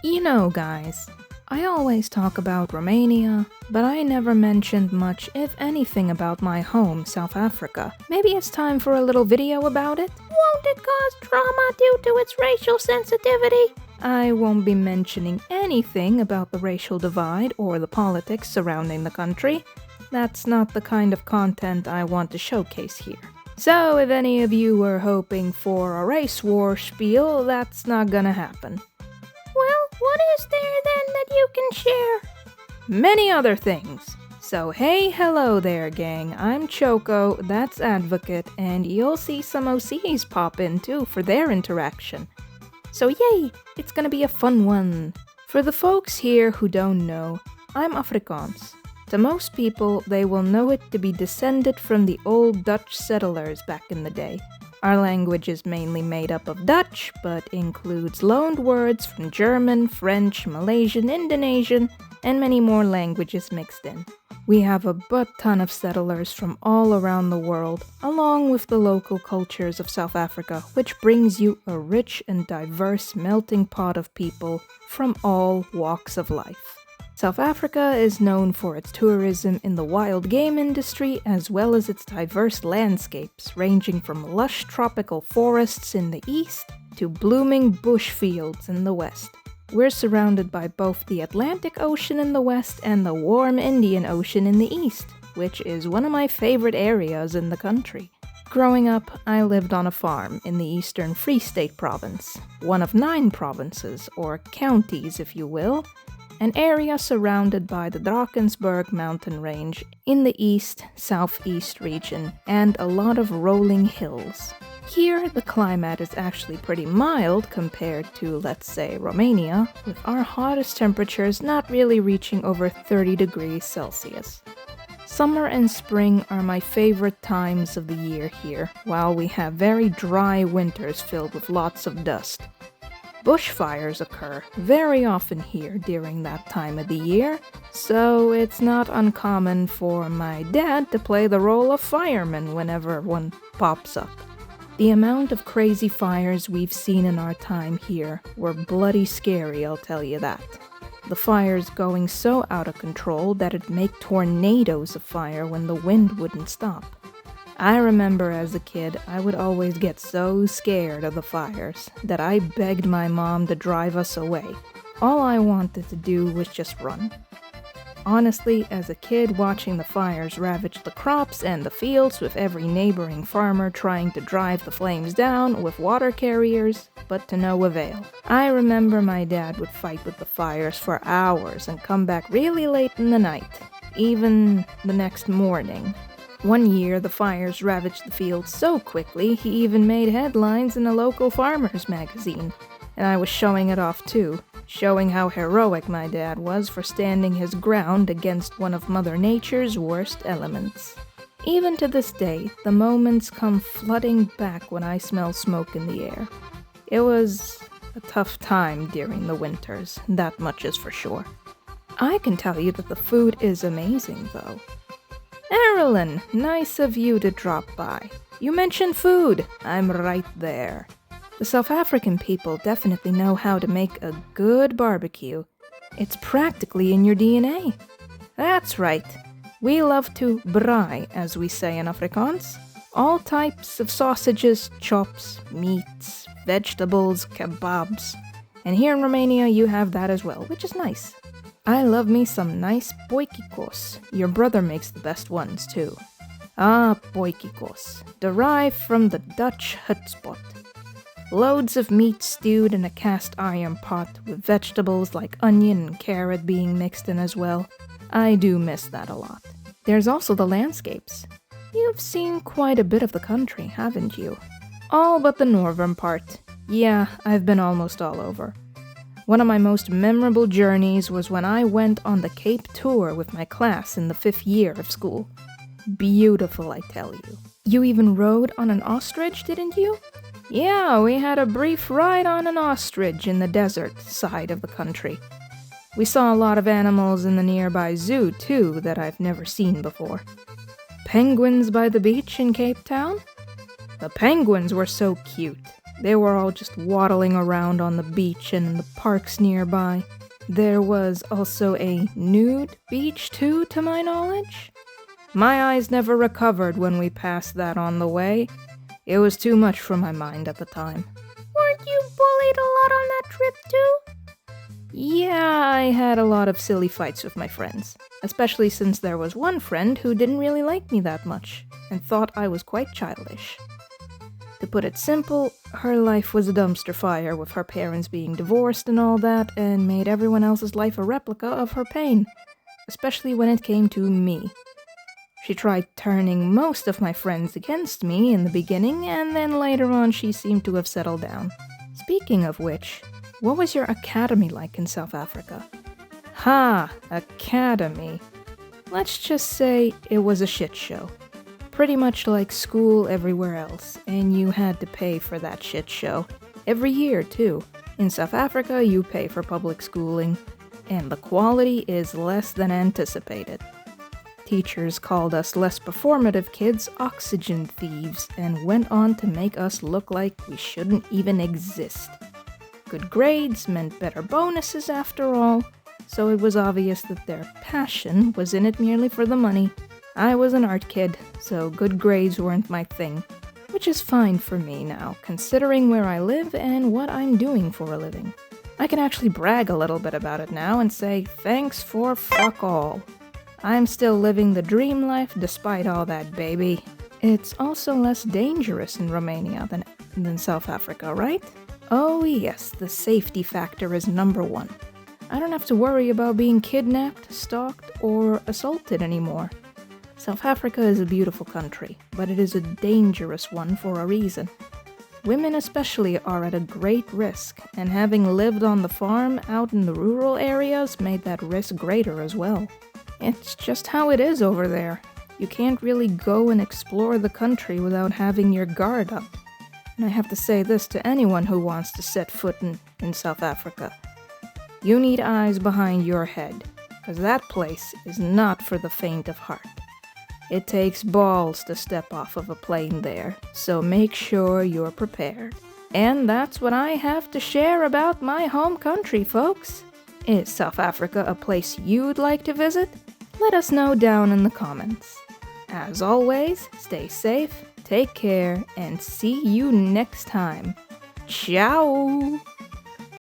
You know, guys, I always talk about Romania, but I never mentioned much, if anything, about my home, South Africa. Maybe it's time for a little video about it? Won't it cause drama due to its racial sensitivity? I won't be mentioning anything about the racial divide or the politics surrounding the country. That's not the kind of content I want to showcase here. So if any of you were hoping for a race war spiel, that's not gonna happen. Well, what is there then that you can share? Many other things. So hey, hello there, gang. I'm Choco, that's Advocate, and you'll see some OCs pop in too for their interaction. So yay, it's gonna be a fun one. For the folks here who don't know, I'm Afrikaans. To most people, they will know it to be descended from the old Dutch settlers back in the day. Our language is mainly made up of Dutch, but includes loaned words from German, French, Malaysian, Indonesian, and many more languages mixed in. We have a butt-ton of settlers from all around the world, along with the local cultures of South Africa, which brings you a rich and diverse melting pot of people from all walks of life. South Africa is known for its tourism in the wild game industry, as well as its diverse landscapes, ranging from lush tropical forests in the east to blooming bush fields in the west. We're surrounded by both the Atlantic Ocean in the west and the warm Indian Ocean in the east, which is one of my favorite areas in the country. Growing up, I lived on a farm in the Eastern Free State province, one of 9 provinces, or counties if you will, an area surrounded by the Drakensberg mountain range in the east-southeast region, and a lot of rolling hills. Here, the climate is actually pretty mild compared to, let's say, Romania, with our hottest temperatures not really reaching over 30 degrees Celsius. Summer and spring are my favorite times of the year here, while we have very dry winters filled with lots of dust. Bushfires occur very often here during that time of the year, so it's not uncommon for my dad to play the role of fireman whenever one pops up. The amount of crazy fires we've seen in our time here were bloody scary, I'll tell you that. The fires going so out of control that it'd make tornadoes of fire when the wind wouldn't stop. I remember as a kid, I would always get so scared of the fires that I begged my mom to drive us away. All I wanted to do was just run. Honestly, as a kid, watching the fires ravage the crops and the fields with every neighboring farmer trying to drive the flames down with water carriers, but to no avail. I remember my dad would fight with the fires for hours and come back really late in the night, even the next morning. One year, the fires ravaged the fields so quickly, he even made headlines in a local farmer's magazine. And I was showing it off too, showing how heroic my dad was for standing his ground against one of Mother Nature's worst elements. Even to this day, the moments come flooding back when I smell smoke in the air. It was a tough time during the winters, that much is for sure. I can tell you that the food is amazing, though. Erilyn, nice of you to drop by. You mentioned food. I'm right there. The South African people definitely know how to make a good barbecue. It's practically in your DNA. That's right. We love to braai, as we say in Afrikaans. All types of sausages, chops, meats, vegetables, kebabs. And here in Romania you have that as well, which is nice. I love me some nice boikikos. Your brother makes the best ones too. Ah, boikikos, derived from the Dutch hutspot. Loads of meat stewed in a cast iron pot with vegetables like onion and carrot being mixed in as well. I do miss that a lot. There's also the landscapes. You've seen quite a bit of the country, haven't you? All but the northern part. Yeah, I've been almost all over. One of my most memorable journeys was when I went on the Cape tour with my class in the 5th year of school. Beautiful, I tell you. You even rode on an ostrich, didn't you? Yeah, we had a brief ride on an ostrich in the desert side of the country. We saw a lot of animals in the nearby zoo, too, that I've never seen before. Penguins by the beach in Cape Town? The penguins were so cute. They were all just waddling around on the beach and in the parks nearby. There was also a nude beach too, to my knowledge. My eyes never recovered when we passed that on the way. It was too much for my mind at the time. Weren't you bullied a lot on that trip too? Yeah, I had a lot of silly fights with my friends, especially since there was one friend who didn't really like me that much and thought I was quite childish. To put it simple, her life was a dumpster fire with her parents being divorced and all that, and made everyone else's life a replica of her pain, especially when it came to me. She tried turning most of my friends against me in the beginning, and then later on she seemed to have settled down. Speaking of which, what was your academy like in South Africa? Ha! Academy. Let's just say it was a shit show. Pretty much like school everywhere else, and you had to pay for that shit show. Every year, too. In South Africa, you pay for public schooling, and the quality is less than anticipated. Teachers called us less performative kids oxygen thieves, and went on to make us look like we shouldn't even exist. Good grades meant better bonuses after all, so it was obvious that their passion was in it merely for the money. I was an art kid, so good grades weren't my thing, which is fine for me now, considering where I live and what I'm doing for a living. I can actually brag a little bit about it now and say thanks for fuck all. I'm still living the dream life despite all that, baby. It's also less dangerous in Romania than South Africa, right? Oh yes, the safety factor is number one. I don't have to worry about being kidnapped, stalked, or assaulted anymore. South Africa is a beautiful country, but it is a dangerous one for a reason. Women especially are at a great risk, and having lived on the farm out in the rural areas made that risk greater as well. It's just how it is over there. You can't really go and explore the country without having your guard up. And I have to say this to anyone who wants to set foot in South Africa. You need eyes behind your head, because that place is not for the faint of heart. It takes balls to step off of a plane there, so make sure you're prepared. And that's what I have to share about my home country, folks. Is South Africa a place you'd like to visit? Let us know down in the comments. As always, stay safe, take care, and see you next time. Ciao!